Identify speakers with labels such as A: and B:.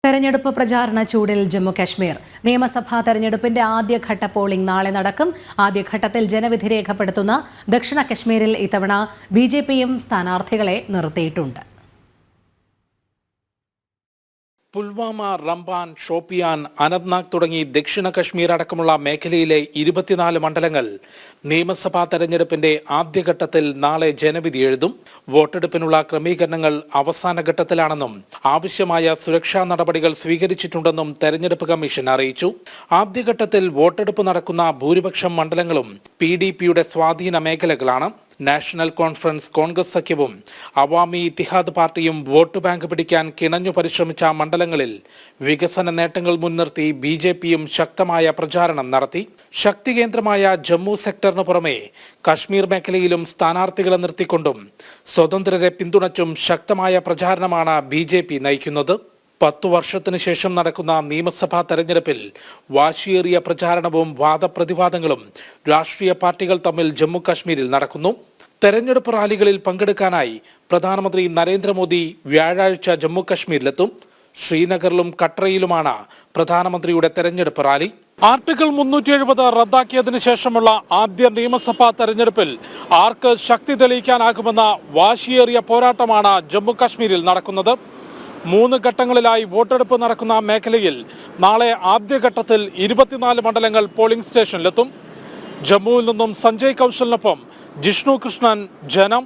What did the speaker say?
A: തെരഞ്ഞെടുപ്പ് പ്രചാരണ ചൂടിൽ ജമ്മു കശ്മീർ. നിയമസഭാ തെരഞ്ഞെടുപ്പിന്റെ ആദ്യഘട്ട പോളിംഗ് നാളെ നടക്കും. ആദ്യഘട്ടത്തിൽ ജനവിധി രേഖപ്പെടുത്തുന്ന ദക്ഷിണ കശ്മീരിൽ ഇത്തവണ ബിജെപിയും സ്ഥാനാർത്ഥികളെ നിർത്തിയിട്ടുണ്ട്.
B: പുൽവാമ, റംബാൻ, ഷോപ്പിയാൻ, അനന്ത്നാഗ് തുടങ്ങി ദക്ഷിണ കശ്മീർ അടക്കമുള്ള മേഖലയിലെ 24 മണ്ഡലങ്ങൾ നിയമസഭാ തെരഞ്ഞെടുപ്പിന്റെ ആദ്യഘട്ടത്തിൽ നാളെ ജനവിധി എഴുതും. വോട്ടെടുപ്പിനുള്ള ക്രമീകരണങ്ങൾ അവസാന ഘട്ടത്തിലാണെന്നും ആവശ്യമായ സുരക്ഷാ നടപടികൾ സ്വീകരിച്ചിട്ടുണ്ടെന്നും തെരഞ്ഞെടുപ്പ് കമ്മീഷൻ അറിയിച്ചു. ആദ്യഘട്ടത്തിൽ വോട്ടെടുപ്പ് നടക്കുന്ന ഭൂരിപക്ഷം മണ്ഡലങ്ങളും PDPയുടെ സ്വാധീന മേഖലകളാണ്. നാഷണൽ കോൺഫറൻസ് കോൺഗ്രസ് സഖ്യവും അവാമി ഇത്തിഹാദ് പാർട്ടിയും വോട്ട് ബാങ്ക് പിടിക്കാൻ കിണഞ്ഞു പരിശ്രമിച്ച മണ്ഡലങ്ങളിൽ വികസന നേട്ടങ്ങൾ മുൻനിർത്തി BJPയും ശക്തമായ പ്രചാരണം നടത്തി. ശക്തി കേന്ദ്രമായ ജമ്മു സെക്ടറിന് പുറമെ കശ്മീർ മേഖലയിലും സ്ഥാനാർത്ഥികളെ നിർത്തിക്കൊണ്ടും സ്വതന്ത്രരെ പിന്തുണച്ചും ശക്തമായ പ്രചാരണമാണ് BJP നയിക്കുന്നത്. 10 വർഷത്തിന് ശേഷം നടക്കുന്ന നിയമസഭാ തെരഞ്ഞെടുപ്പിൽ വാശിയേറിയ പ്രചാരണവും വാദപ്രതിവാദങ്ങളും രാഷ്ട്രീയ പാർട്ടികൾ തമ്മിൽ ജമ്മു കശ്മീരിൽ നടക്കുന്നു. തെരഞ്ഞെടുപ്പ് റാലികളിൽ പങ്കെടുക്കാനായി പ്രധാനമന്ത്രി നരേന്ദ്രമോദി വ്യാഴാഴ്ച ജമ്മു കശ്മീരിലെത്തും. ശ്രീനഗറിലും കട്രയിലുമാണ് പ്രധാനമന്ത്രിയുടെ തെരഞ്ഞെടുപ്പ് റാലി. ആർട്ടിക്കിൾ 370 റദ്ദാക്കിയതിനു ശേഷമുള്ള ആദ്യ നിയമസഭാ തെരഞ്ഞെടുപ്പിൽ ആർക്ക് ശക്തി തെളിയിക്കാനാകുമെന്ന വാശിയേറിയ പോരാട്ടമാണ് ജമ്മു കശ്മീരിൽ നടക്കുന്നത്. 3 ഘട്ടങ്ങളിലായി വോട്ടെടുപ്പ് നടക്കുന്ന മേഖലയിൽ നാളെ ആദ്യഘട്ടത്തിൽ 24 മണ്ഡലങ്ങൾ പോളിംഗ് സ്റ്റേഷനിലെത്തും. ജമ്മുവിൽ നിന്നും സഞ്ജയ് കൗശലിനൊപ്പം ജിഷ്ണു കൃഷ്ണൻ, ജനം.